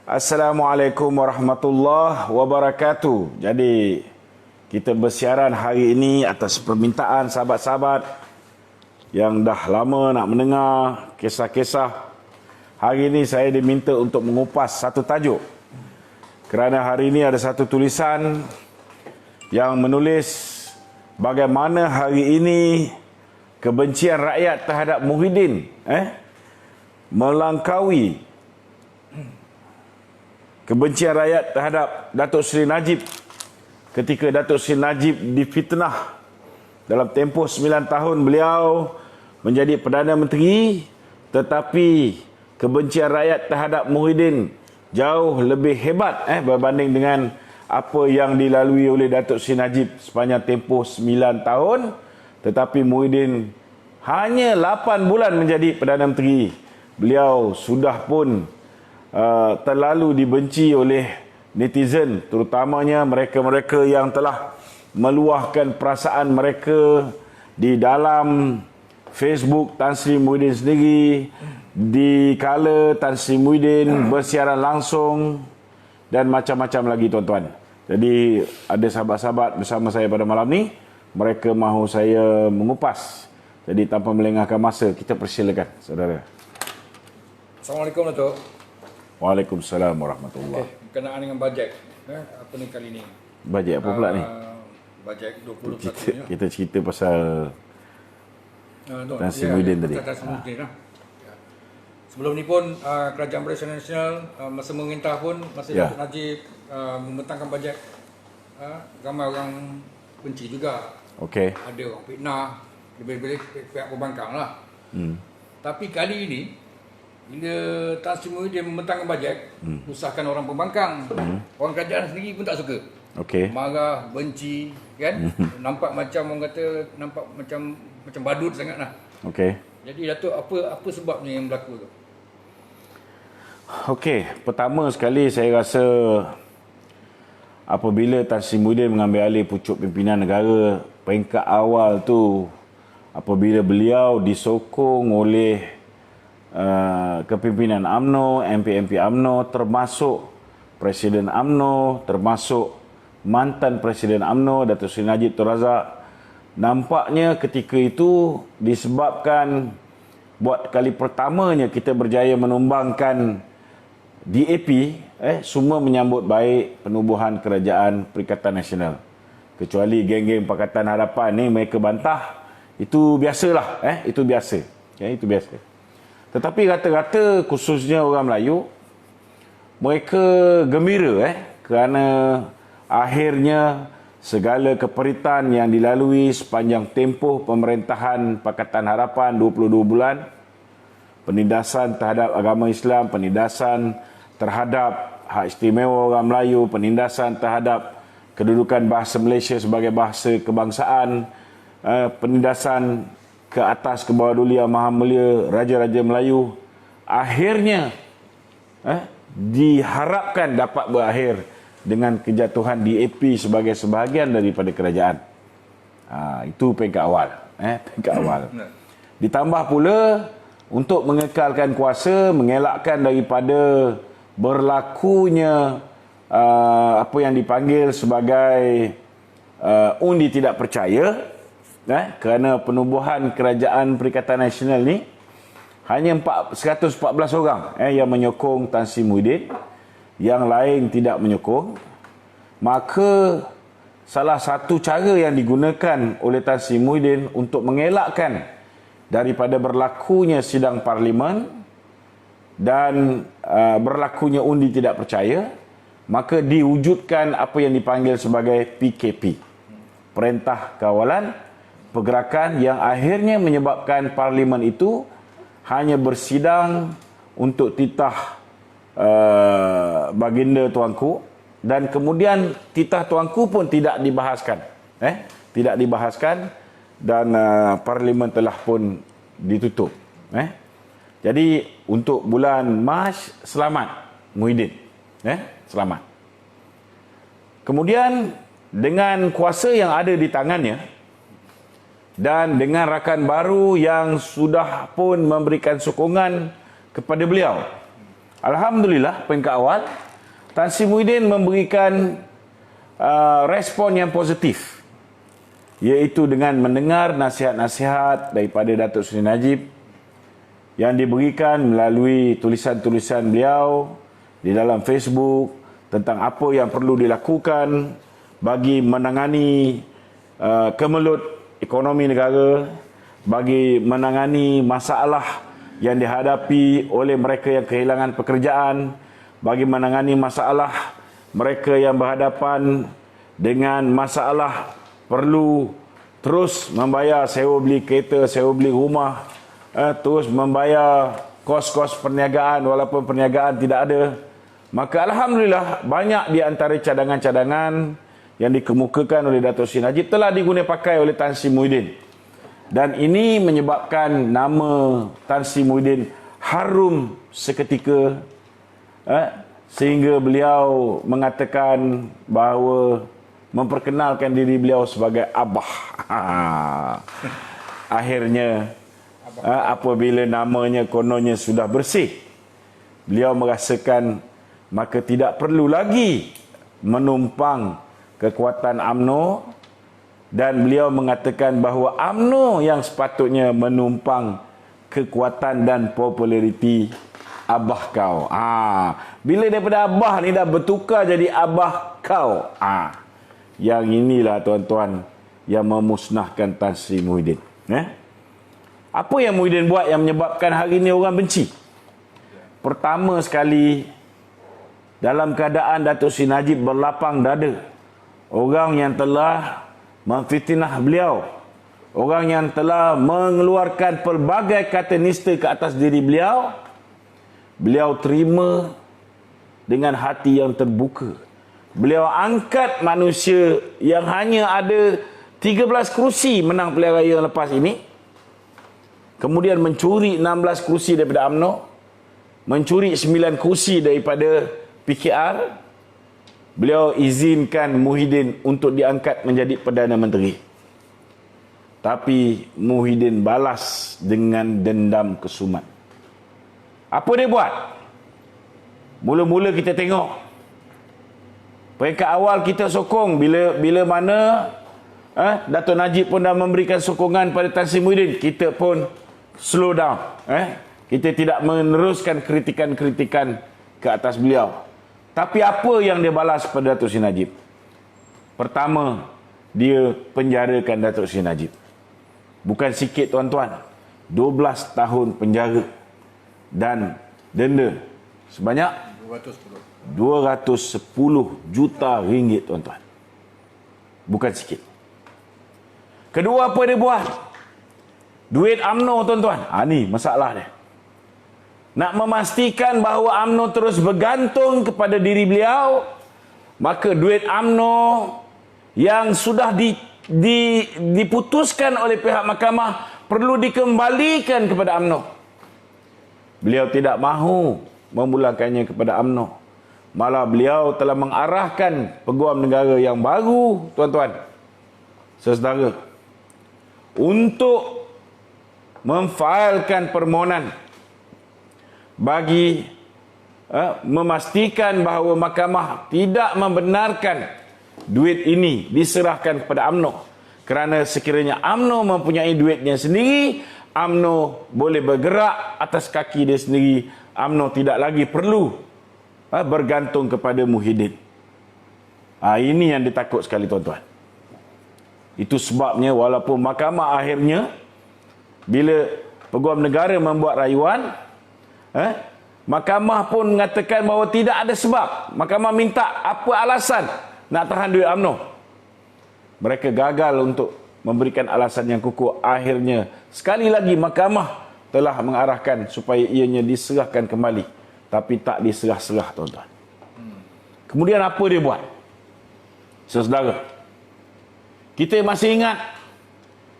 Assalamualaikum warahmatullahi wabarakatuh. Jadi kita bersiaran hari ini atas permintaan sahabat-sahabat yang dah lama nak mendengar kisah-kisah. Hari ini saya diminta untuk mengupas satu tajuk. Kerana hari ini ada satu tulisan yang menulis bagaimana hari ini kebencian rakyat terhadap Muhyiddin melangkaui kebencian rakyat terhadap Datuk Seri Najib ketika Datuk Seri Najib difitnah. Dalam tempoh 9 tahun beliau menjadi Perdana Menteri, tetapi kebencian rakyat terhadap Muhyiddin jauh lebih hebat berbanding dengan apa yang dilalui oleh Datuk Seri Najib sepanjang tempoh 9 tahun. Tetapi Muhyiddin hanya 8 bulan menjadi Perdana Menteri, beliau sudah pun terlalu dibenci oleh netizen, terutamanya mereka-mereka yang telah meluahkan perasaan mereka di dalam Facebook Tan Sri Muhyiddin sendiri, di kala Tan Sri Muhyiddin bersiaran langsung dan macam-macam lagi tuan-tuan. Jadi ada sahabat-sahabat bersama saya pada malam ni, mereka mahu saya mengupas. Jadi tanpa melengahkan masa, kita persilakan saudara. Assalamualaikum Datuk. Waalaikumsalam warahmatullahi. Berkenaan dengan bajet, apa ni kali ni? Bajet apa pula ni? Bajet 2021 kita cerita pasal Tan Sri Muhyiddin tadi. Sebelum ni pun Kerajaan Barisan Nasional masa memerintah pun masa Datuk Najib membentangkan bajet, ramai orang benci juga. Okey. Ada orang fitnah, lebih-lebih pihak pembangkang lah. Tapi kali ini bila Tan Sri Muhyiddin membentangkan bajet, usahkan orang pembangkang, orang kerajaan sendiri pun tak suka. Okey. Marah, benci, kan? Nampak macam orang kata, nampak macam badut sangatlah. Okey. Jadi Datuk, apa sebabnya yang berlaku tu? Okey, pertama sekali saya rasa apabila Tan Sri Muhyiddin mengambil alih pucuk pimpinan negara, peringkat awal tu apabila beliau disokong oleh kepimpinan UMNO, MP-MP UMNO, termasuk Presiden UMNO, termasuk mantan Presiden UMNO Datuk Seri Najib Tun Razak. Nampaknya ketika itu disebabkan buat kali pertamanya kita berjaya menumbangkan DAP, semua menyambut baik penubuhan Kerajaan Perikatan Nasional. Kecuali geng-geng Pakatan Harapan ni mereka bantah. Itu biasalah, itu biasa. Itu biasa. Tetapi rata-rata khususnya orang Melayu, mereka gembira kerana akhirnya segala keperitan yang dilalui sepanjang tempoh pemerintahan Pakatan Harapan 22 bulan, penindasan terhadap agama Islam, penindasan terhadap hak istimewa orang Melayu, penindasan terhadap kedudukan bahasa Malaysia sebagai bahasa kebangsaan, penindasan ke atas ke bawah Duli Yang Maha Mulia Raja-Raja Melayu, akhirnya diharapkan dapat berakhir dengan kejatuhan DAP sebagai sebahagian daripada kerajaan. Itu peringkat awal. Peringkat awal. Ditambah pula untuk mengekalkan kuasa, mengelakkan daripada berlakunya apa yang dipanggil sebagai undi tidak percaya. Kerana penubuhan Kerajaan Perikatan Nasional ni hanya 114 orang yang menyokong Tan Sri Muhyiddin, yang lain tidak menyokong. Maka salah satu cara yang digunakan oleh Tan Sri Muhyiddin untuk mengelakkan daripada berlakunya sidang parlimen dan berlakunya undi tidak percaya, maka diwujudkan apa yang dipanggil sebagai PKP, Perintah Kawalan Pergerakan, yang akhirnya menyebabkan parlimen itu hanya bersidang untuk titah baginda tuanku, dan kemudian titah tuanku pun tidak dibahaskan. Tidak dibahaskan, dan parlimen telah pun ditutup. Jadi untuk bulan Mac, selamat Muhyiddin. Selamat. Kemudian dengan kuasa yang ada di tangannya, dan dengan rakan baru yang sudah pun memberikan sokongan kepada beliau, Alhamdulillah, peringkat awal, Tan Sri Muhyiddin memberikan respon yang positif, iaitu dengan mendengar nasihat-nasihat daripada Datuk Seri Najib yang diberikan melalui tulisan-tulisan beliau di dalam Facebook tentang apa yang perlu dilakukan bagi menangani kemelut ekonomi negara, bagi menangani masalah yang dihadapi oleh mereka yang kehilangan pekerjaan, bagi menangani masalah mereka yang berhadapan dengan masalah perlu terus membayar sewa beli kereta, sewa beli rumah, terus membayar kos-kos perniagaan walaupun perniagaan tidak ada. Maka Alhamdulillah, banyak di antara cadangan-cadangan yang dikemukakan oleh Datuk Seri Najib telah digunakan pakai oleh Tan Sri Muhyiddin. Dan ini menyebabkan nama Tan Sri Muhyiddin harum seketika, sehingga beliau mengatakan bahawa memperkenalkan diri beliau sebagai Abah. Akhirnya, apabila namanya kononnya sudah bersih, beliau merasakan maka tidak perlu lagi menumpang kekuatan UMNO, dan beliau mengatakan bahawa UMNO yang sepatutnya menumpang kekuatan dan populariti Abah kau. Bila daripada Abah ni dah bertukar jadi Abah kau. Yang inilah tuan-tuan yang memusnahkan Tan Sri Muhyiddin. Apa yang Muhyiddin buat yang menyebabkan hari ini orang benci? Pertama sekali, dalam keadaan Datuk Seri Najib berlapang dada, orang yang telah memfitnah beliau, orang yang telah mengeluarkan pelbagai kata nista ke atas diri beliau, beliau terima dengan hati yang terbuka. Beliau angkat manusia yang hanya ada 13 kerusi menang pilihan raya yang lepas ini, kemudian mencuri 16 kerusi daripada UMNO, mencuri 9 kerusi daripada PKR. Beliau izinkan Muhyiddin untuk diangkat menjadi Perdana Menteri. Tapi Muhyiddin balas dengan dendam kesumat. Apa dia buat? Mula-mula kita tengok, peringkat awal kita sokong bila mana Dato' Najib pun dah memberikan sokongan pada Tan Sri Muhyiddin, kita pun slow down. Kita tidak meneruskan kritikan-kritikan ke atas beliau. Tapi apa yang dia balas pada Datuk Seri Najib? Pertama, dia penjarakan Datuk Seri Najib. Bukan sikit tuan-tuan, 12 tahun penjara dan denda sebanyak 210 juta ringgit tuan-tuan. Bukan sikit. Kedua, apa dia buat? Duit UMNO tuan-tuan. Ni masalah dia. Nak memastikan bahawa UMNO terus bergantung kepada diri beliau, maka duit UMNO yang sudah diputuskan oleh pihak mahkamah perlu dikembalikan kepada UMNO. Beliau tidak mahu memulangkannya kepada UMNO. Malah beliau telah mengarahkan Peguam Negara yang baru, tuan-tuan, saudara, untuk memfailkan permohonan bagi memastikan bahawa mahkamah tidak membenarkan duit ini diserahkan kepada UMNO. Kerana sekiranya UMNO mempunyai duitnya sendiri, UMNO boleh bergerak atas kaki dia sendiri. UMNO tidak lagi perlu bergantung kepada Muhyiddin. Ini yang ditakut sekali tuan-tuan. Itu sebabnya walaupun mahkamah akhirnya bila Peguam Negara membuat rayuan, mahkamah pun mengatakan bahawa tidak ada sebab. Mahkamah minta apa alasan nak tahan duit UMNO. Mereka gagal untuk memberikan alasan yang kukuh. Akhirnya sekali lagi mahkamah telah mengarahkan supaya ianya diserahkan kembali, tapi tak diserah-serah tuan-tuan. Kemudian apa dia buat? Saudara, kita masih ingat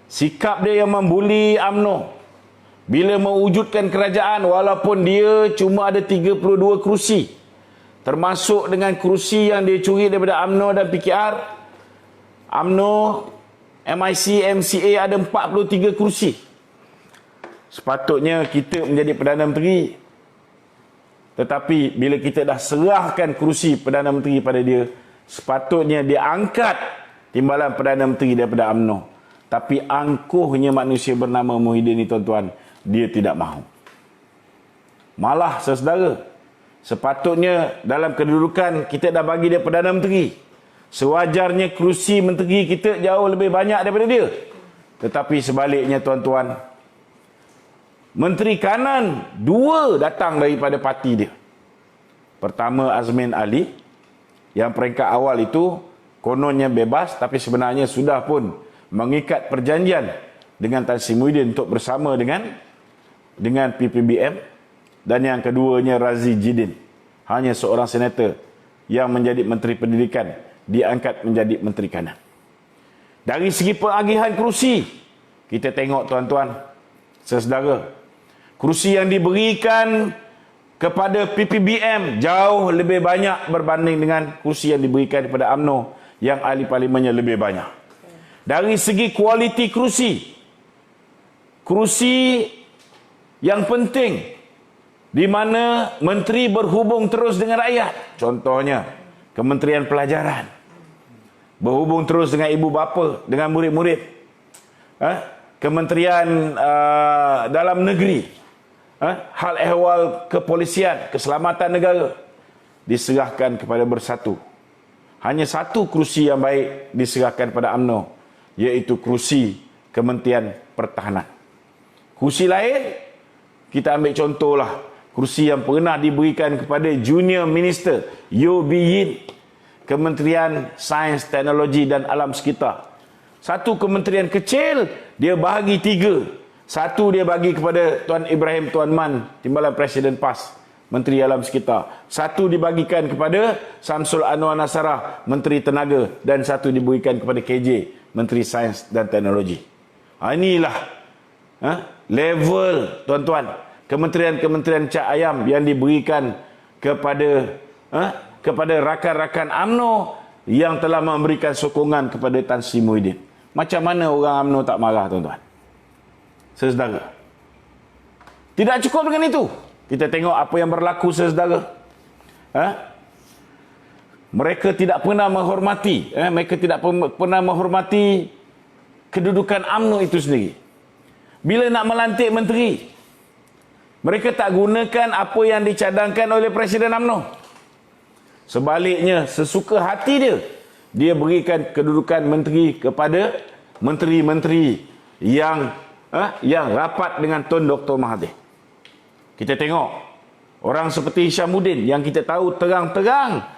sikap dia yang membuli UMNO bila mewujudkan kerajaan, walaupun dia cuma ada 32 kerusi, termasuk dengan kerusi yang dia curi daripada UMNO dan PKR. UMNO, MIC, MCA ada 43 kerusi. Sepatutnya kita menjadi Perdana Menteri, Tetapi bila kita dah serahkan kerusi Perdana Menteri pada dia, sepatutnya dia angkat timbalan Perdana Menteri daripada UMNO. Tapi angkuhnya manusia bernama Muhyiddin ni tuan-tuan, dia tidak mahu. Malah saudara, sepatutnya dalam kedudukan kita dah bagi dia Perdana Menteri. Sewajarnya kerusi menteri kita jauh lebih banyak daripada dia. Tetapi sebaliknya tuan-tuan, Menteri Kanan 2 datang daripada parti dia. Pertama Azmin Ali, yang peringkat awal itu kononnya bebas, tapi sebenarnya sudah pun mengikat perjanjian dengan Tan Sri Muhyiddin untuk bersama dengan PPBM. Dan yang keduanya Razi Jidin, hanya seorang senator yang menjadi Menteri Pendidikan diangkat menjadi Menteri Kanan. Dari segi pengagihan kerusi, kita tengok tuan-tuan, saudara, kerusi yang diberikan kepada PPBM jauh lebih banyak berbanding dengan kerusi yang diberikan kepada UMNO yang ahli parlimennya lebih banyak. Dari segi kualiti kerusi yang penting di mana menteri berhubung terus dengan rakyat. Contohnya Kementerian Pelajaran, berhubung terus dengan ibu bapa, dengan murid-murid. Kementerian Dalam Negeri, hal ehwal kepolisian, keselamatan negara, diserahkan kepada Bersatu. Hanya satu kerusi yang baik diserahkan pada UMNO, iaitu kerusi Kementerian Pertahanan. Kerusi lain, kita ambil contohlah kerusi yang pernah diberikan kepada Junior Minister Yeo Bee Yin, Kementerian Sains, Teknologi dan Alam Sekitar. Satu kementerian kecil, dia bahagi 3. Satu dia bagi kepada Tuan Ibrahim Tuan Man, Timbalan Presiden PAS, Menteri Alam Sekitar. Satu dibagikan kepada Samsul Anwar Nasarah, Menteri Tenaga. Dan satu diberikan kepada KJ, Menteri Sains dan Teknologi. Inilah level, tuan-tuan, kementerian-kementerian cak ayam yang diberikan kepada rakan-rakan UMNO yang telah memberikan sokongan kepada Tan Sri Muhyiddin. Macam mana orang UMNO tak marah, tuan-tuan? Saudara. Tidak cukup dengan itu. Kita tengok apa yang berlaku, saudara. Mereka tidak pernah menghormati, pernah menghormati kedudukan UMNO itu sendiri. Bila nak melantik menteri, mereka tak gunakan apa yang dicadangkan oleh Presiden UMNO. Sebaliknya, sesuka hati dia berikan kedudukan menteri kepada menteri-menteri yang rapat dengan Tun Dr. Mahathir. Kita tengok orang seperti Hishamuddin yang kita tahu terang-terang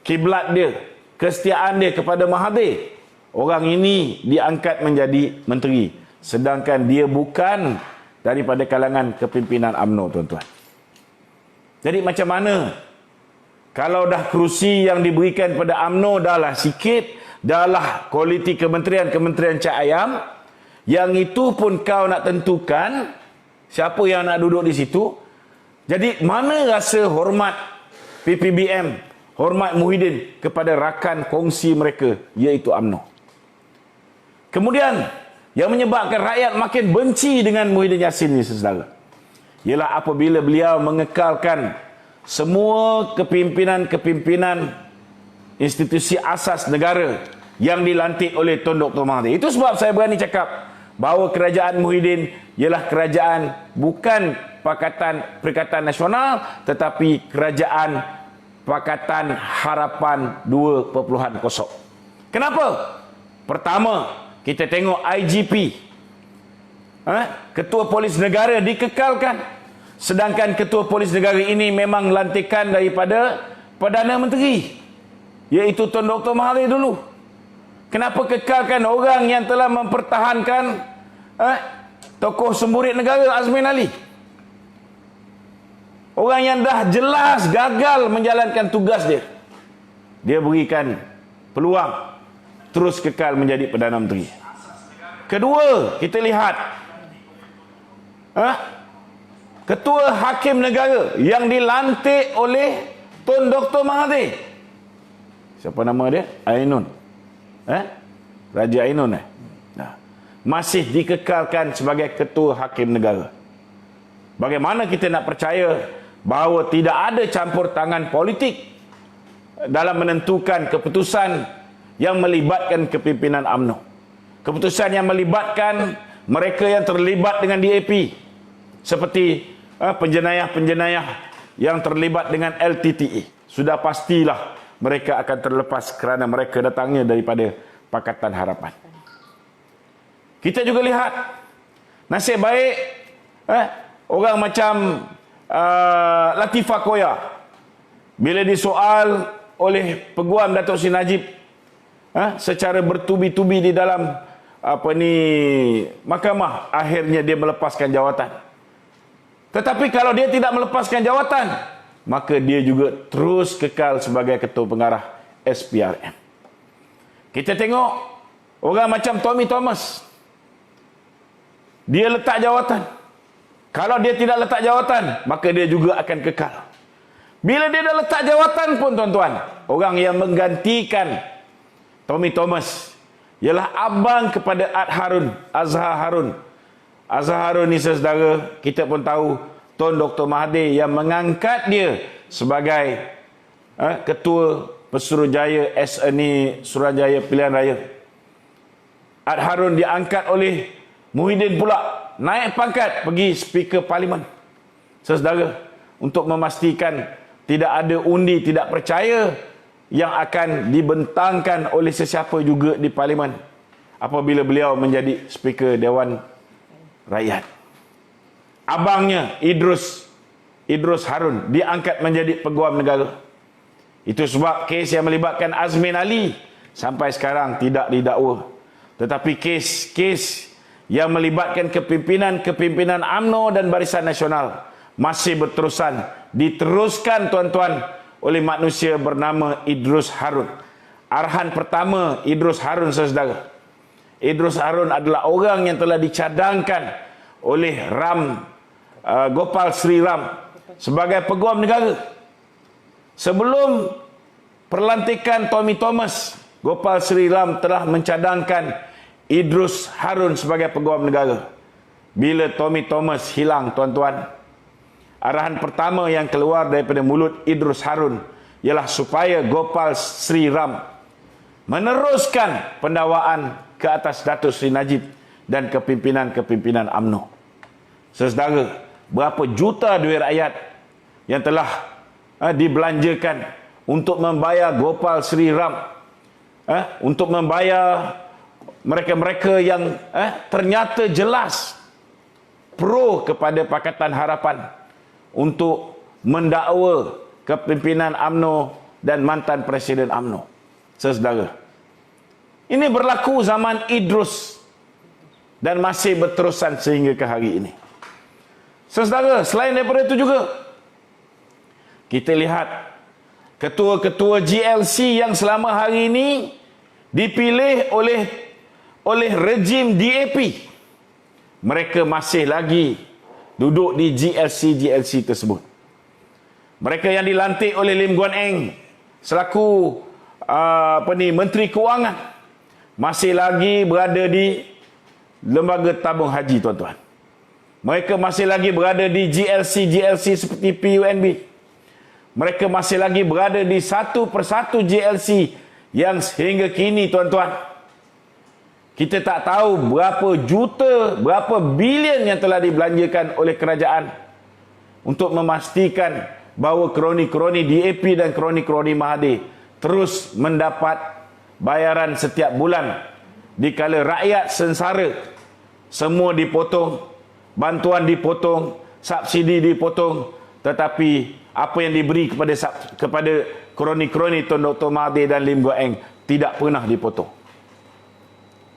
kiblat dia, kesetiaan dia kepada Mahathir. Orang ini diangkat menjadi menteri, sedangkan dia bukan daripada kalangan kepimpinan UMNO, tuan-tuan. Jadi macam mana kalau dah kerusi yang diberikan pada UMNO dahlah sikit, dahlah kualiti kementerian cak ayam, yang itu pun kau nak tentukan siapa yang nak duduk di situ. Jadi mana rasa hormat PPBM, hormat Muhyiddin kepada rakan kongsi mereka, iaitu UMNO. Kemudian yang menyebabkan rakyat makin benci dengan Muhyiddin Yassin ni, saudara, ialah apabila beliau mengekalkan semua kepimpinan institusi asas negara yang dilantik oleh Tun Dr. Mahathir. Itu sebab saya berani cakap bahawa kerajaan Muhyiddin ialah kerajaan bukan Perikatan Nasional, tetapi kerajaan Pakatan Harapan 2.0. Kenapa? Pertama, kita tengok IGP, Ketua Polis Negara dikekalkan, sedangkan Ketua Polis Negara ini memang lantikan daripada Perdana Menteri, iaitu Tun Dr. Mahathir dulu. Kenapa kekalkan orang yang telah mempertahankan tokoh semburit negara Azmin Ali? Orang yang dah jelas gagal menjalankan tugas dia, dia berikan peluang terus kekal menjadi Perdana Menteri. Kedua, kita lihat Ketua Hakim Negara yang dilantik oleh Tun Dr. Mahathir. Siapa nama dia? Ainun. Raja Ainun. Masih dikekalkan sebagai Ketua Hakim Negara. Bagaimana kita nak percaya bahawa tidak ada campur tangan politik dalam menentukan keputusan yang melibatkan kepimpinan UMNO. Keputusan yang melibatkan mereka yang terlibat dengan DAP, seperti penjenayah-penjenayah yang terlibat dengan LTTE. Sudah pastilah mereka akan terlepas kerana mereka datangnya daripada Pakatan Harapan. Kita juga lihat nasib baik orang macam Latifah Koya, bila disoal oleh Peguam Datuk Seri Najib secara bertubi-tubi di dalam mahkamah, akhirnya dia melepaskan jawatan. Tetapi kalau dia tidak melepaskan jawatan, maka dia juga terus kekal sebagai ketua pengarah SPRM. Kita tengok orang macam Tommy Thomas, dia letak jawatan. Kalau dia tidak letak jawatan, maka dia juga akan kekal. Bila dia dah letak jawatan pun, tuan-tuan, orang yang menggantikan Tommy Thomas ialah abang kepada Azhar Harun. Azhar Harun ni, saudara, kita pun tahu Tun Dr. Mahathir yang mengangkat dia sebagai ketua Pesuruhjaya Suruhanjaya Pilihan Raya. Harun diangkat oleh Muhyiddin pula, naik pangkat pergi Speaker Parlimen. Saudara, untuk memastikan tidak ada undi tidak percaya yang akan dibentangkan oleh sesiapa juga di Parlimen apabila beliau menjadi Speaker Dewan Rakyat. Abangnya Idrus Harun diangkat menjadi Peguam Negara. Itu sebab kes yang melibatkan Azmin Ali sampai sekarang tidak didakwa. Tetapi kes yang melibatkan kepimpinan UMNO dan Barisan Nasional masih diteruskan, tuan-tuan, oleh manusia bernama Idrus Harun. Arahan pertama Idrus Harun, saudara. Idrus Harun adalah orang yang telah dicadangkan oleh Gopal Sri Ram sebagai Peguam Negara. Sebelum perlantikan Tommy Thomas, Gopal Sri Ram telah mencadangkan Idrus Harun sebagai Peguam Negara. Bila Tommy Thomas hilang, tuan-tuan, arahan pertama yang keluar daripada mulut Idrus Harun ialah supaya Gopal Sri Ram meneruskan pendakwaan ke atas Datuk Seri Najib dan kepimpinan UMNO. Saudara, berapa juta duit rakyat yang telah dibelanjakan untuk membayar Gopal Sri Ram, untuk membayar mereka-mereka yang ternyata jelas pro kepada Pakatan Harapan untuk mendakwa kepimpinan UMNO dan mantan Presiden UMNO. Saudara, ini berlaku zaman Idrus dan masih berterusan sehingga ke hari ini. Saudara, selain daripada itu juga, kita lihat ketua-ketua GLC yang selama hari ini dipilih oleh rejim DAP. Mereka masih lagi duduk di GLC tersebut. Mereka yang dilantik oleh Lim Guan Eng selaku Menteri Kewangan masih lagi berada di Lembaga Tabung Haji, tuan-tuan. Mereka masih lagi berada di GLC seperti PUNB. Mereka masih lagi berada di satu persatu GLC yang sehingga kini, tuan-tuan, kita tak tahu berapa bilion yang telah dibelanjakan oleh kerajaan untuk memastikan bahawa kroni-kroni DAP dan kroni-kroni Mahathir terus mendapat bayaran setiap bulan, dikala rakyat sengsara. Semua dipotong, bantuan dipotong, subsidi dipotong, tetapi apa yang diberi kepada kroni-kroni Tun Dr. Mahathir dan Lim Guan Eng tidak pernah dipotong.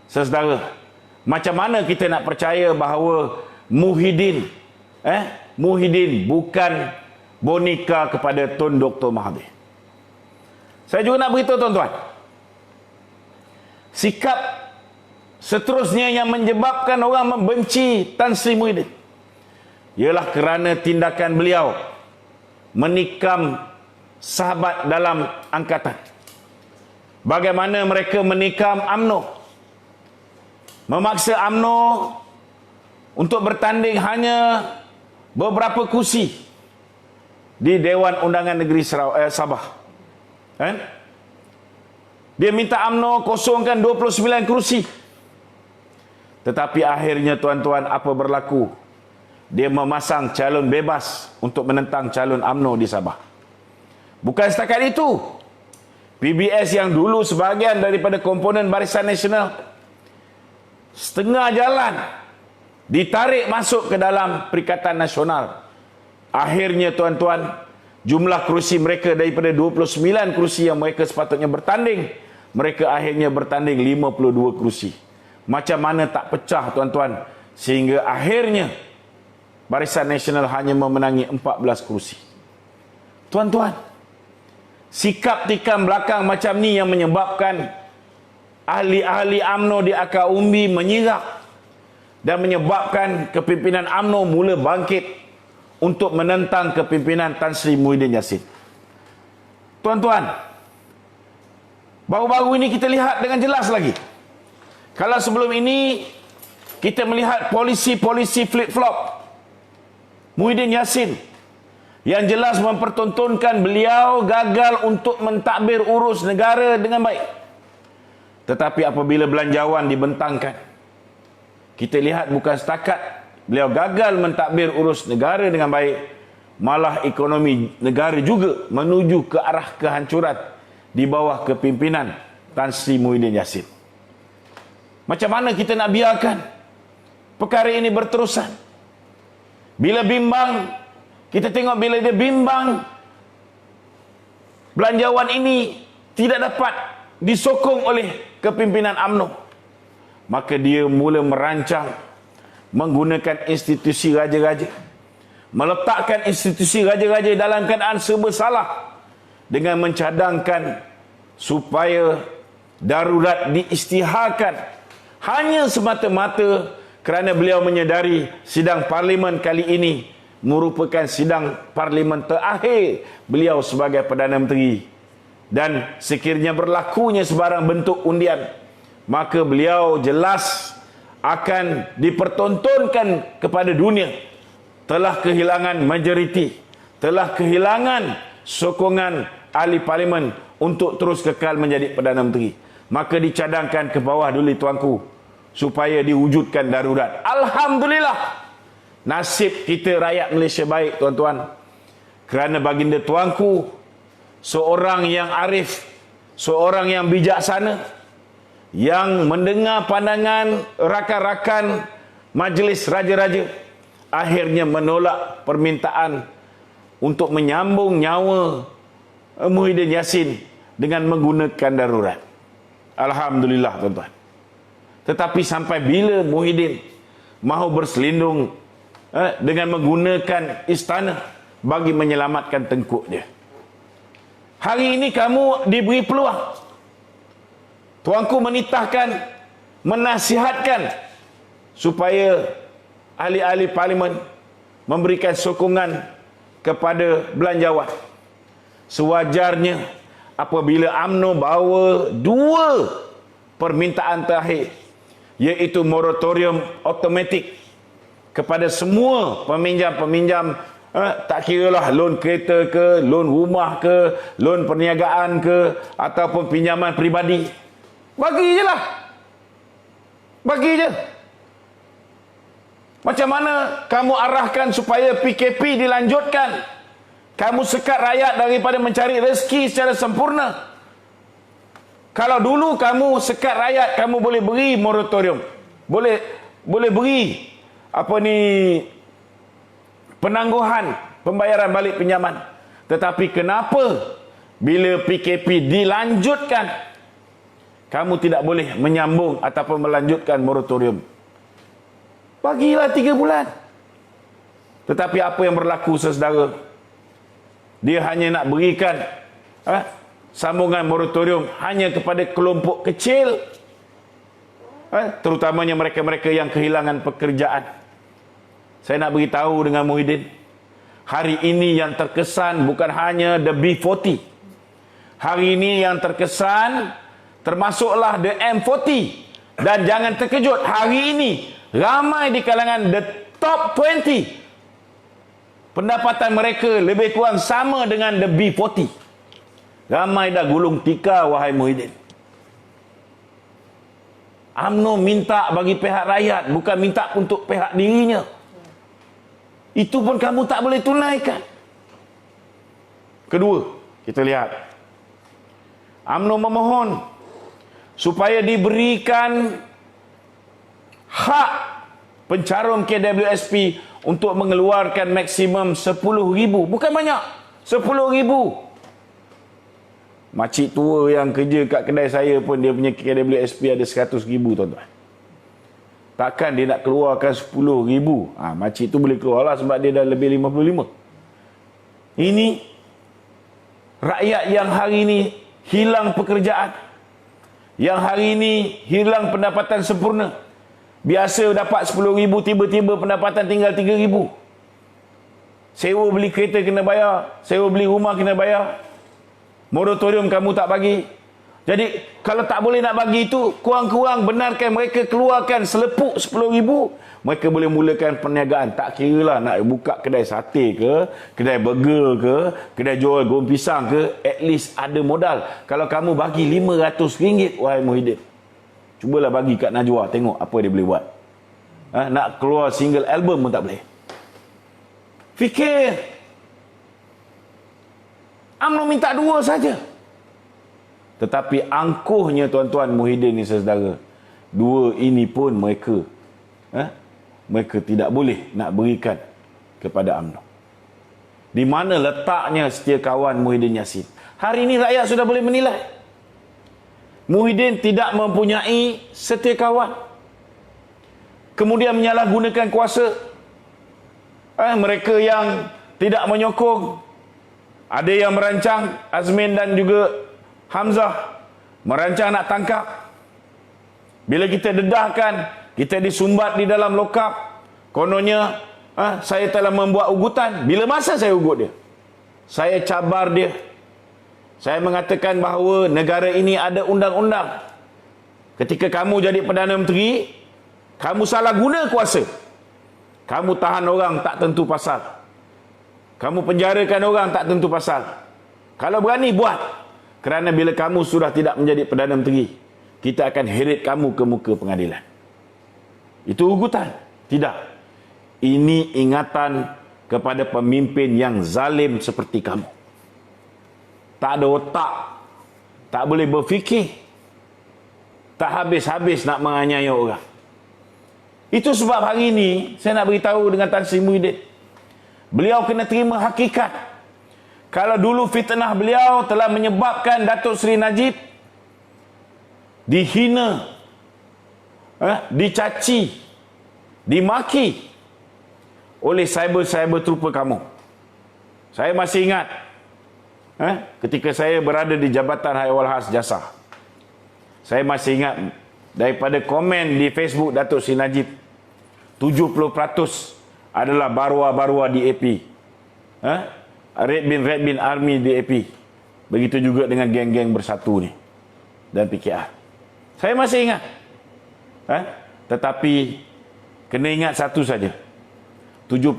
Saudara, macam mana kita nak percaya bahawa Muhyiddin bukan boneka kepada Tun Dr. Mahathir? Saya juga nak beritahu, tuan-tuan, sikap seterusnya yang menyebabkan orang membenci Tan Sri Muhyiddin ialah kerana tindakan beliau menikam sahabat dalam angkatan. Bagaimana mereka menikam UMNO, memaksa UMNO untuk bertanding hanya beberapa kursi di Dewan Undangan Negeri Sabah. Kan? Dia minta UMNO kosongkan 29 kursi. Tetapi akhirnya tuan-tuan, apa berlaku? Dia memasang calon bebas untuk menentang calon UMNO di Sabah. Bukan setakat itu, PBS yang dulu sebahagian daripada komponen Barisan Nasional, setengah jalan ditarik masuk ke dalam Perikatan Nasional. Akhirnya tuan-tuan, jumlah kursi mereka daripada 29 kursi yang mereka sepatutnya bertanding, mereka akhirnya bertanding 52 kursi. Macam mana tak pecah tuan-tuan, sehingga akhirnya Barisan Nasional hanya memenangi 14 kursi. Tuan-tuan, sikap tikam belakang macam ni yang menyebabkan ahli-ahli UMNO di akar umbi menyirak dan menyebabkan kepimpinan UMNO mula bangkit untuk menentang kepimpinan Tan Sri Muhyiddin Yassin. Tuan-tuan, baru-baru ini kita lihat dengan jelas lagi. Kalau sebelum ini kita melihat polisi-polisi flip-flop Muhyiddin Yassin yang jelas mempertontonkan beliau gagal untuk mentadbir urus negara dengan baik. Tetapi apabila belanjawan dibentangkan, kita lihat bukan setakat beliau gagal mentadbir urus negara dengan baik, malah ekonomi negara juga menuju ke arah kehancuran di bawah kepimpinan Tan Sri Muhyiddin Yassin. Macam mana kita nak biarkan perkara ini berterusan? Bila bimbang, kita tengok bila dia bimbang, belanjawan ini tidak dapat disokong oleh kepimpinan UMNO, maka dia mula merancang menggunakan institusi raja-raja, meletakkan institusi raja-raja dalam keadaan serba salah dengan mencadangkan supaya darurat diisytiharkan hanya semata-mata kerana beliau menyedari sidang parlimen kali ini merupakan sidang parlimen terakhir beliau sebagai Perdana Menteri, dan sekiranya berlakunya sebarang bentuk undian, maka beliau jelas akan dipertontonkan kepada dunia telah kehilangan majoriti, telah kehilangan sokongan ahli parlimen untuk terus kekal menjadi Perdana Menteri. Maka dicadangkan ke bawah dulu tuanku supaya diwujudkan darurat. Alhamdulillah, nasib kita rakyat Malaysia baik tuan-tuan, kerana baginda tuanku seorang yang arif, seorang yang bijaksana, yang mendengar pandangan rakan-rakan majlis raja-raja, akhirnya menolak permintaan untuk menyambung nyawa Muhyiddin Yassin dengan menggunakan darurat. Alhamdulillah tuan-tuan. Tetapi sampai bila Muhyiddin mahu berselindung dengan menggunakan istana bagi menyelamatkan tengkuk dia? Hari ini kamu diberi peluang. Tuanku menitahkan, menasihatkan supaya ahli-ahli parlimen memberikan sokongan kepada belanjawan. Sewajarnya apabila UMNO bawa dua permintaan terakhir, iaitu moratorium automatik kepada semua peminjam-peminjam, tak kiralah loan kereta ke, loan rumah ke, loan perniagaan ke, ataupun pinjaman peribadi. Bagi je lah. Bagi je. Macam mana kamu arahkan supaya PKP dilanjutkan? Kamu sekat rakyat daripada mencari rezeki secara sempurna. Kalau dulu kamu sekat rakyat, kamu boleh beri moratorium, boleh beri penangguhan pembayaran balik pinjaman. Tetapi kenapa bila PKP dilanjutkan, kamu tidak boleh menyambung ataupun melanjutkan moratorium? Bagilah 3 bulan. Tetapi apa yang berlaku, saudara? Dia hanya nak berikan sambungan moratorium hanya kepada kelompok kecil, terutamanya mereka-mereka yang kehilangan pekerjaan. Saya nak beritahu dengan Muhyiddin, hari ini yang terkesan bukan hanya the B40. Hari ini yang terkesan termasuklah the M40. Dan jangan terkejut, hari ini ramai di kalangan the top 20 Pendapatan mereka lebih kurang sama dengan the B40. Ramai dah gulung tikar, wahai Muhyiddin. UMNO minta bagi pihak rakyat, bukan minta untuk pihak dirinya. Itu pun kamu tak boleh tunaikan. Kedua, kita lihat. UMNO memohon supaya diberikan hak pencarum KWSP untuk mengeluarkan maksimum 10,000. Bukan banyak, 10,000. Makcik tua yang kerja kat kedai saya pun dia punya KWSP ada 100,000, tuan-tuan. Takkan dia nak keluarkan 10,000? Makcik tu boleh keluar lah sebab dia dah lebih 55. Ini rakyat yang hari ini hilang pekerjaan, yang hari ini hilang pendapatan sempurna. Biasa dapat 10,000, tiba-tiba pendapatan tinggal 3,000. Sewa beli kereta kena bayar, sewa beli rumah kena bayar, moratorium kamu tak bagi. Jadi kalau tak boleh nak bagi itu, kurang-kurang benarkan mereka keluarkan selepuk 10,000. Mereka boleh mulakan perniagaan. Tak kira lah nak buka kedai sate ke, kedai burger ke, kedai jual goreng pisang ke, at least ada modal. Kalau kamu bagi RM500, wahai Muhyiddin, cubalah bagi kat Najwa, tengok apa dia boleh buat. Nak keluar single album pun tak boleh. Fikir. UMNO minta 2 saja. Tetapi angkuhnya tuan-tuan Muhyiddin ni saudara, 2 ini pun mereka mereka tidak boleh nak berikan kepada UMNO. Di mana letaknya setia kawan Muhyiddin Yassin? Hari ini rakyat sudah boleh menilai. Muhyiddin tidak mempunyai setia kawan, kemudian menyalahgunakan kuasa. Mereka yang tidak menyokong, ada yang merancang, Azmin dan juga Hamzah merancang nak tangkap. Bila kita dedahkan, kita disumbat di dalam lokap. Kononnya saya telah membuat ugutan. Bila masa saya ugut dia? Saya cabar dia. Saya mengatakan bahawa negara ini ada undang-undang. Ketika kamu jadi Perdana Menteri, kamu salah guna kuasa. Kamu tahan orang tak tentu pasal. Kamu penjarakan orang tak tentu pasal. Kalau berani buat. Kerana bila kamu sudah tidak menjadi Perdana Menteri, kita akan heret kamu ke muka pengadilan. Itu ugutan? Tidak. Ini ingatan kepada pemimpin yang zalim seperti kamu. Tak ada otak, tak boleh berfikir, tak habis-habis nak menganiaya orang. Itu sebab hari ini saya nak beritahu dengan Tan Sri Muhyiddin, beliau kena terima hakikat. Kalau dulu fitnah beliau telah menyebabkan Datuk Seri Najib dihina, dicaci, dimaki oleh cyber trooper kamu. Saya masih ingat ketika saya berada di Jabatan Haiwal Khas Jasa. Saya masih ingat daripada komen di Facebook Datuk Seri Najib, 70% adalah barua-barua DAP. Red Bin Army DAP. Begitu juga dengan geng-geng Bersatu ni dan PKR. Saya masih ingat. Tetapi kena ingat satu saja. 70%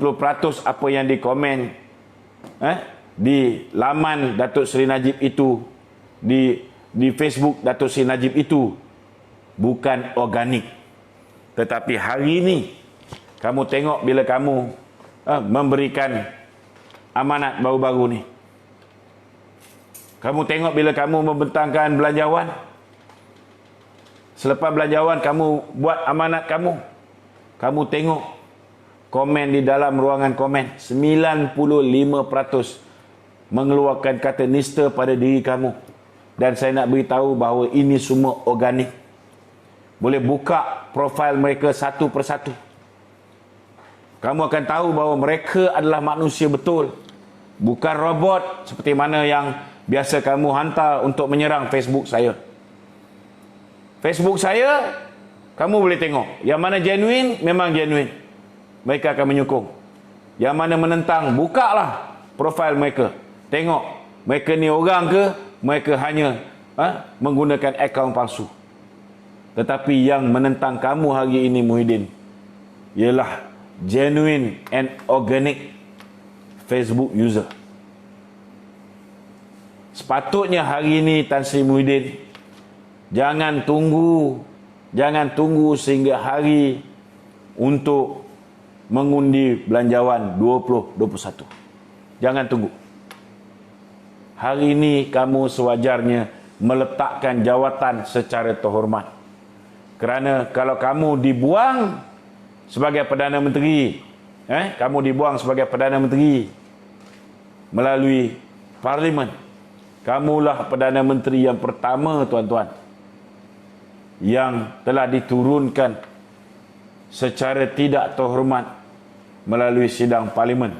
apa yang dikomen di laman Datuk Seri Najib itu, di Facebook Datuk Seri Najib itu bukan organik. Tetapi hari ini kamu tengok bila kamu memberikan amanat baru-baru ni. Kamu tengok bila kamu membentangkan belanjawan. Selepas belanjawan kamu buat amanat kamu. Kamu tengok komen di dalam ruangan komen, 95% mengeluarkan kata nista pada diri kamu. Dan saya nak beritahu bahawa ini semua organik. Boleh buka profil mereka satu persatu. Kamu akan tahu bahawa mereka adalah manusia betul, bukan robot seperti mana yang biasa kamu hantar untuk menyerang Facebook saya. Facebook saya, kamu boleh tengok. Yang mana genuine, memang genuine. Mereka akan menyokong. Yang mana menentang, bukalah profil mereka. Tengok, mereka ni orang ke, mereka hanya menggunakan akaun palsu. Tetapi yang menentang kamu hari ini Muhyiddin, ialah genuine and organic. Facebook user. Sepatutnya hari ini Tan Sri Muhyiddin jangan tunggu sehingga hari untuk mengundi belanjawan 2021. Jangan tunggu. Hari ini kamu sewajarnya meletakkan jawatan secara terhormat. Kerana kalau kamu dibuang sebagai Perdana Menteri, melalui Parlimen, kamulah Perdana Menteri yang pertama, tuan-tuan, yang telah diturunkan secara tidak terhormat melalui sidang Parlimen.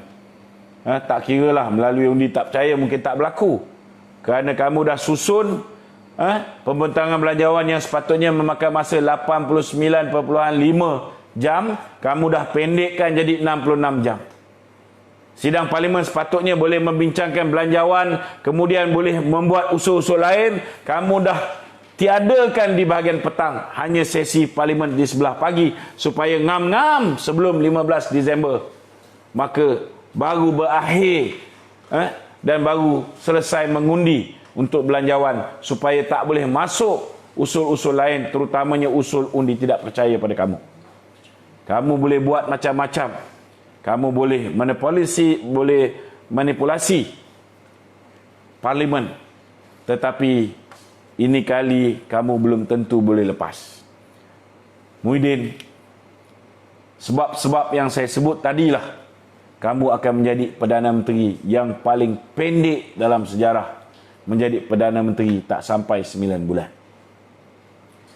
Tak kiralah melalui undi tak percaya mungkin tak berlaku. Kerana kamu dah susun pembentangan belanjawan yang sepatutnya memakan masa 89.5 jam, kamu dah pendekkan jadi 66 jam. Sidang Parlimen sepatutnya boleh membincangkan belanjawan, kemudian boleh membuat usul-usul lain. Kamu dah tiadakan di bahagian petang, hanya sesi Parlimen di sebelah pagi supaya ngam-ngam sebelum 15 Disember. Maka baru berakhir dan baru selesai mengundi untuk belanjawan, supaya tak boleh masuk usul-usul lain, terutamanya usul undi tidak percaya pada kamu. Kamu boleh buat macam-macam. Kamu boleh manipulasi Parlimen, tetapi ini kali kamu belum tentu boleh lepas. Muhyiddin, sebab-sebab yang saya sebut tadilah, kamu akan menjadi Perdana Menteri yang paling pendek dalam sejarah menjadi Perdana Menteri, tak sampai 9 bulan.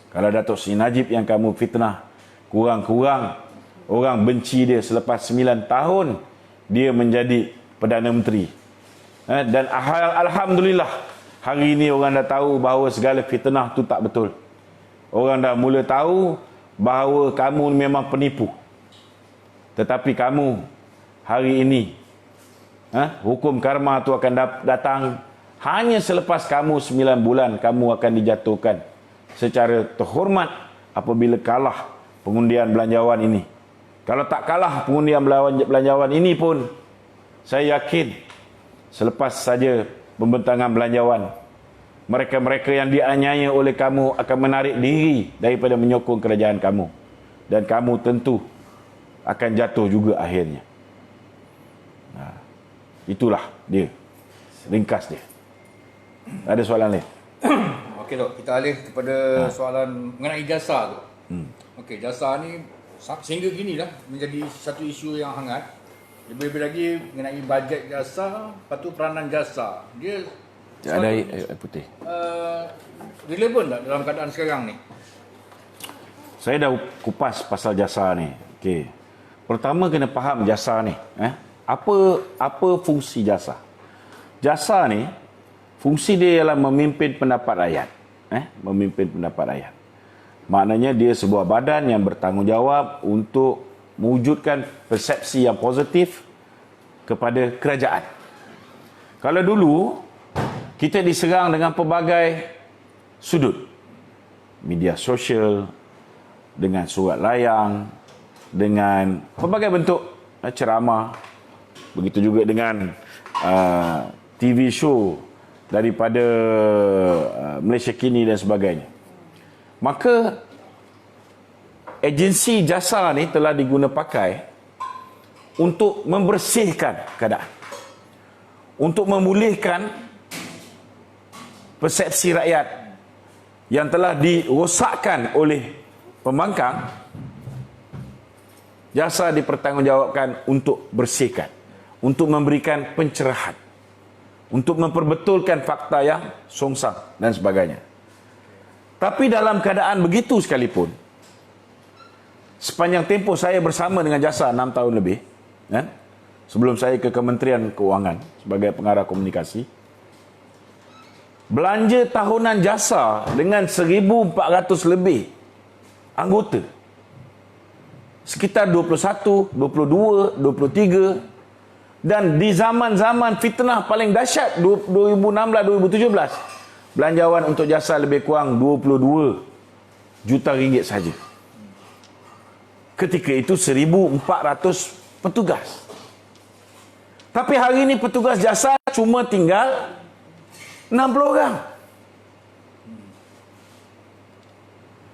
Kalau Datuk Seri Najib yang kamu fitnah, kurang-kurang orang benci dia selepas 9 tahun dia menjadi Perdana Menteri. Dan Alhamdulillah, hari ini orang dah tahu bahawa segala fitnah tu tak betul. Orang dah mula tahu bahawa kamu memang penipu. Tetapi kamu hari ini, hukum karma tu akan datang hanya selepas kamu 9 bulan. Kamu akan dijatuhkan secara terhormat apabila kalah pengundian belanjawan ini. Kalau tak kalah pengundian belanjawan ini pun, saya yakin selepas saja pembentangan belanjawan, mereka-mereka yang dianiaya oleh kamu akan menarik diri daripada menyokong kerajaan kamu. Dan kamu tentu akan jatuh juga akhirnya. Itulah dia, ringkas dia. Ada soalan lain? Okey dok, kita alih kepada soalan mengenai jasa tu. Okey, jasa ni sehingga kini lah menjadi satu isu yang hangat. Lebih-lebih lagi mengenai bajet jasa, lepas tu peranan jasa. Dia ada air putih. Relevan tak dalam keadaan sekarang ni? Saya dah kupas pasal jasa ni. Okey. Pertama kena faham jasa ni. Apa fungsi jasa? Jasa ni fungsi dia ialah memimpin pendapat rakyat. Memimpin pendapat rakyat. Maknanya dia sebuah badan yang bertanggungjawab untuk mewujudkan persepsi yang positif kepada kerajaan. Kalau dulu kita diserang dengan pelbagai sudut. Media sosial, dengan surat layang, dengan pelbagai bentuk ceramah, begitu juga dengan TV show daripada Malaysia Kini dan sebagainya. Maka agensi jasa ni telah diguna pakai untuk membersihkan keadaan, untuk memulihkan persepsi rakyat yang telah dirosakkan oleh pembangkang. Jasa dipertanggungjawabkan untuk bersihkan, untuk memberikan pencerahan, untuk memperbetulkan fakta yang songsang dan sebagainya. Tapi dalam keadaan begitu sekalipun, sepanjang tempoh saya bersama dengan jasa 6 tahun lebih, sebelum saya ke Kementerian Keuangan sebagai pengarah komunikasi, belanja tahunan jasa dengan 1,400 lebih anggota, sekitar 21, 22, 23, dan di zaman-zaman fitnah paling dahsyat 2016-2017, belanjawan untuk jasa lebih kurang 22 juta ringgit saja. Ketika itu 1,400 petugas. Tapi hari ini petugas jasa cuma tinggal 60 orang.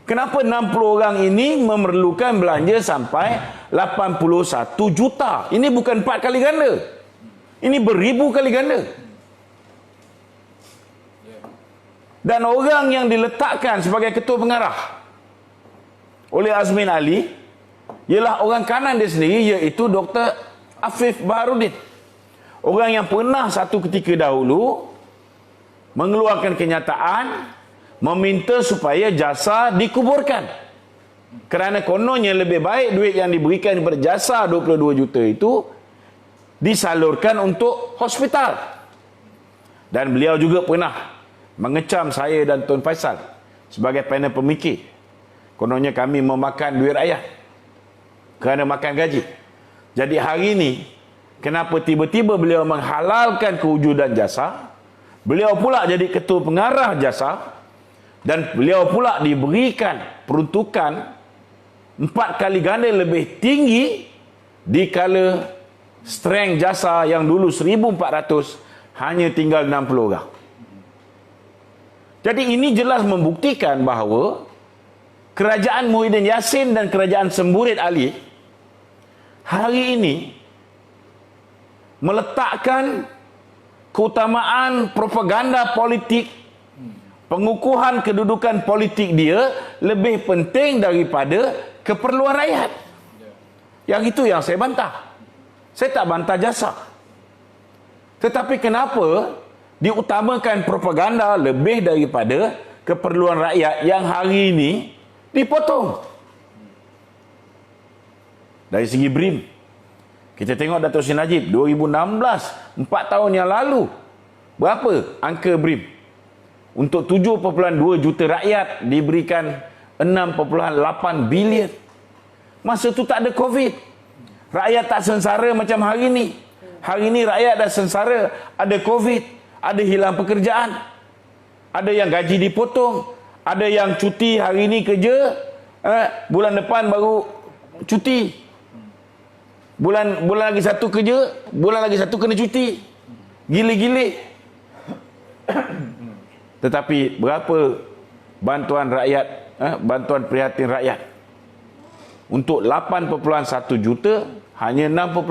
Kenapa 60 orang ini memerlukan belanja sampai 81 juta? Ini bukan 4 kali ganda. Ini beribu kali ganda. Dan orang yang diletakkan sebagai ketua pengarah oleh Azmin Ali ialah orang kanan dia sendiri, iaitu Dr. Afif Baharudin. Orang yang pernah satu ketika dahulu mengeluarkan kenyataan meminta supaya jasa dikuburkan. Kerana kononnya lebih baik duit yang diberikan kepada jasa 22 juta itu disalurkan untuk hospital. Dan beliau juga pernah mengecam saya dan Tun Faisal sebagai panel pemikir. Kononnya kami memakan duit rakyat kerana makan gaji. Jadi hari ini, kenapa tiba-tiba beliau menghalalkan kewujudan jasa? Beliau pula jadi ketua pengarah jasa, dan beliau pula diberikan peruntukan 4 kali ganda lebih tinggi dikala strength jasa yang dulu 1,400 hanya tinggal 60 orang. Jadi ini jelas membuktikan bahawa kerajaan Muhyiddin Yassin dan kerajaan Semburit Ali hari ini meletakkan keutamaan propaganda politik, pengukuhan kedudukan politik dia lebih penting daripada keperluan rakyat. Yang itu yang saya bantah. Saya tak bantah jasa. Tetapi kenapa diutamakan propaganda lebih daripada keperluan rakyat yang hari ini dipotong? Dari segi BRIM, kita tengok Dato' Sri Najib 2016, 4 tahun yang lalu, berapa angka BRIM? Untuk 7.2 juta rakyat diberikan 6.8 bilion. Masa tu tak ada COVID. Rakyat tak sengsara macam hari ini. Hari ini rakyat dah sengsara, ada COVID, ada hilang pekerjaan, ada yang gaji dipotong, ada yang cuti hari ini kerja, bulan depan baru cuti. Bulan lagi satu kerja, bulan lagi satu kena cuti. Gila-gila. Tetapi berapa bantuan rakyat, bantuan prihatin rakyat? Untuk 8.1 juta hanya 6.5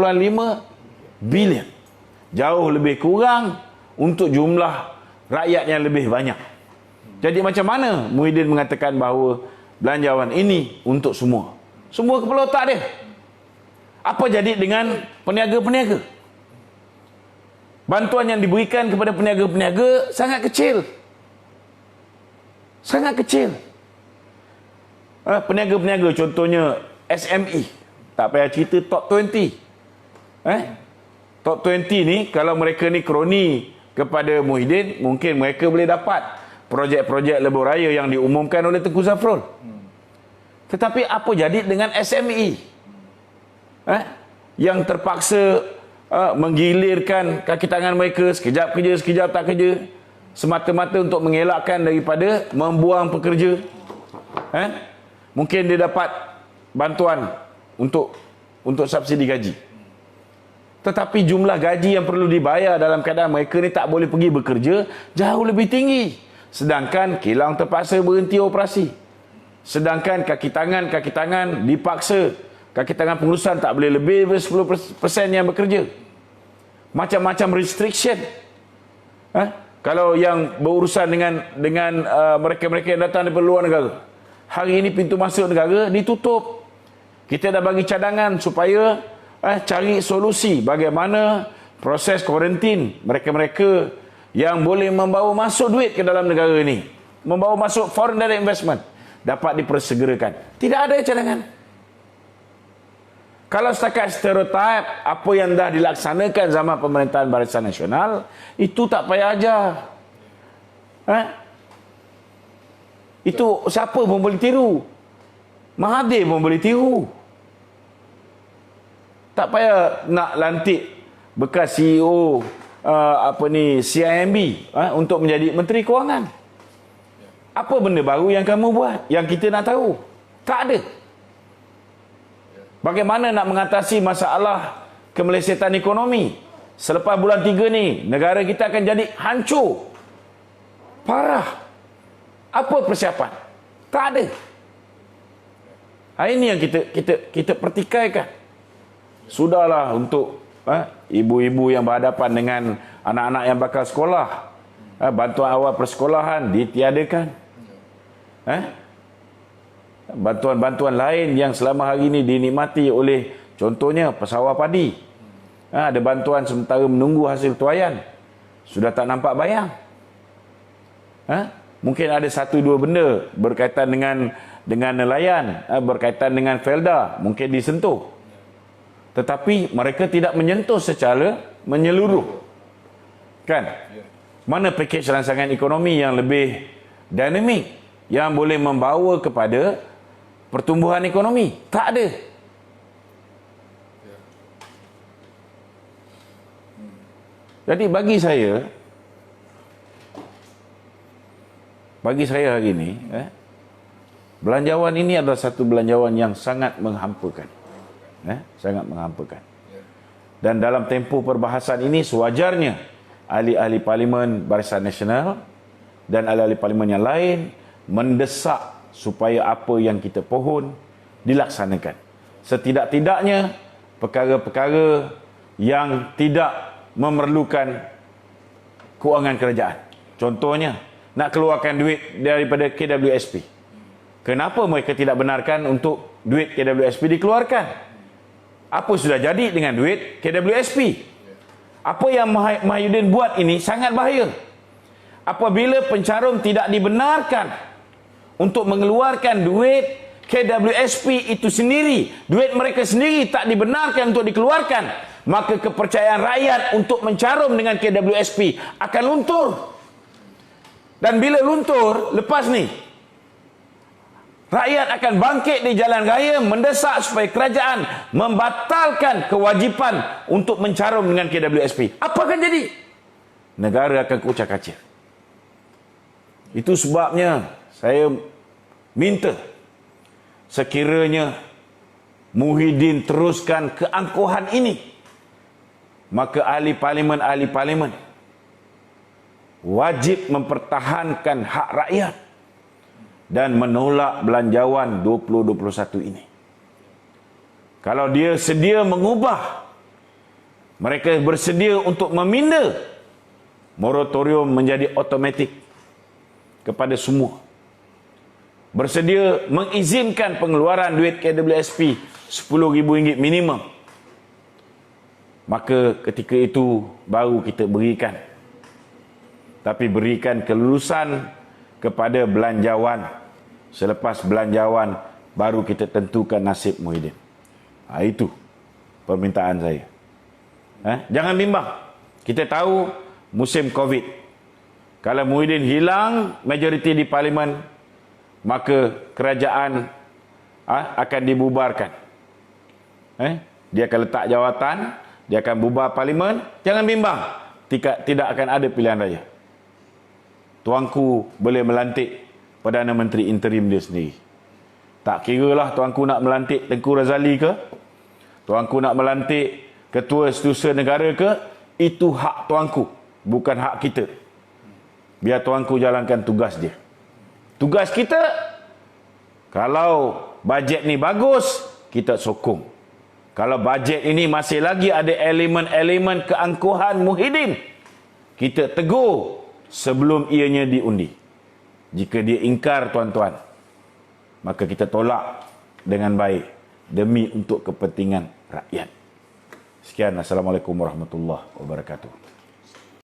bilion. Jauh lebih kurang untuk jumlah rakyat yang lebih banyak. Jadi macam mana Muhyiddin mengatakan bahawa belanjawan ini untuk semua? Semua kepala otak dia. Apa jadi dengan peniaga-peniaga? Bantuan yang diberikan kepada peniaga-peniaga sangat kecil. Sangat kecil. Peniaga-peniaga contohnya SME. Tak payah cerita top 20. Top 20 ni, kalau mereka ni kroni kepada Muhyiddin, mungkin mereka boleh dapat projek-projek lebuh raya yang diumumkan oleh Tengku Zafrul. Tetapi apa jadi dengan SME? Yang terpaksa menggilirkan kaki tangan mereka, sekejap kerja, sekejap tak kerja, semata-mata untuk mengelakkan daripada membuang pekerja. Mungkin dia dapat bantuan untuk subsidi gaji. Tetapi jumlah gaji yang perlu dibayar dalam keadaan mereka ni tak boleh pergi bekerja jauh lebih tinggi. Sedangkan kilang terpaksa berhenti operasi. Sedangkan kaki tangan dipaksa. Kaki tangan pengurusan tak boleh lebih dari 10% yang bekerja. Macam-macam restriction. Kalau yang berurusan dengan mereka-mereka yang datang dari luar negara. Hari ini pintu masuk negara ditutup. Kita dah bagi cadangan supaya cari solusi bagaimana proses kuarantin mereka-mereka yang boleh membawa masuk duit ke dalam negara ini, membawa masuk foreign direct investment, dapat dipersegerakan. Tidak ada cadangan. Kalau setakat stereotip apa yang dah dilaksanakan zaman pemerintahan Barisan Nasional, itu tak payah ajar. Itu siapa pun boleh tiru. Mahathir pun boleh tiru. Tak payah nak lantik bekas CEO CIMB untuk menjadi Menteri Kewangan. Apa benda baru yang kamu buat yang kita nak tahu? Tak ada. Bagaimana nak mengatasi masalah kemelesetan ekonomi? selepas bulan 3 ni negara kita akan jadi hancur, parah. Apa persiapan? Tak ada. Ini yang kita pertikaikan. Sudahlah untuk ibu-ibu yang berhadapan dengan anak-anak yang bakal sekolah, bantuan awal persekolahan ditiadakan. Bantuan-bantuan lain yang selama hari ini dinikmati oleh, contohnya pesawah padi, ada bantuan sementara menunggu hasil tuaian, sudah tak nampak bayang. Mungkin ada 1-2 benda berkaitan dengan nelayan, berkaitan dengan Felda, mungkin disentuh, tetapi mereka tidak menyentuh secara menyeluruh, kan? Mana pakej rancangan ekonomi yang lebih dinamik, yang boleh membawa kepada pertumbuhan ekonomi? Tak ada. Jadi bagi saya hari ini, belanjawan ini adalah satu belanjawan yang sangat menghampakan. Sangat menghampakan. Dan dalam tempoh perbahasan ini sewajarnya ahli-ahli Parlimen Barisan Nasional dan ahli-ahli Parlimen yang lain mendesak supaya apa yang kita pohon dilaksanakan. Setidak-tidaknya perkara-perkara yang tidak memerlukan kewangan kerajaan. Contohnya, nak keluarkan duit daripada KWSP. Kenapa mereka tidak benarkan untuk duit KWSP dikeluarkan? Apa sudah jadi dengan duit KWSP? Apa yang Mahyudin buat ini sangat bahaya. Apabila pencarum tidak dibenarkan untuk mengeluarkan duit KWSP itu sendiri, duit mereka sendiri tak dibenarkan untuk dikeluarkan, maka kepercayaan rakyat untuk mencarum dengan KWSP akan luntur. Dan bila luntur, lepas ni rakyat akan bangkit di jalan raya mendesak supaya kerajaan membatalkan kewajipan untuk mencarum dengan KWSP. Apa akan jadi? Negara akan kucak-kacir. Itu sebabnya saya minta sekiranya Muhyiddin teruskan keangkuhan ini, maka ahli parlimen wajib mempertahankan hak rakyat dan menolak belanjawan 2021 ini. Kalau dia sedia mengubah, mereka bersedia untuk meminda moratorium menjadi automatik kepada semua, bersedia mengizinkan pengeluaran duit KWSP RM10,000 minimum, maka ketika itu baru kita berikan. Tapi berikan kelulusan kepada belanjawan. Selepas belanjawan baru kita tentukan nasib Muhyiddin. Itu permintaan saya. Jangan bimbang. Kita tahu musim Covid. Kalau Muhyiddin hilang majoriti di parlimen, maka kerajaan akan dibubarkan. Dia akan letak jawatan, dia akan bubar parlimen. Jangan bimbang. Tidak akan ada pilihan raya. Tuanku boleh melantik Perdana Menteri interim dia sendiri. Tak kira lah tuanku nak melantik Tengku Razali ke, tuanku nak melantik Ketua Setiausaha Negara ke, itu hak tuanku, bukan hak kita. Biar tuanku jalankan tugas dia. Tugas kita, kalau bajet ni bagus, kita sokong. Kalau bajet ini masih lagi ada elemen-elemen keangkuhan Muhyiddin, kita tegur sebelum ianya diundi. Jika dia ingkar, tuan-tuan, maka kita tolak dengan baik demi untuk kepentingan rakyat. Sekian, Assalamualaikum warahmatullahi wabarakatuh.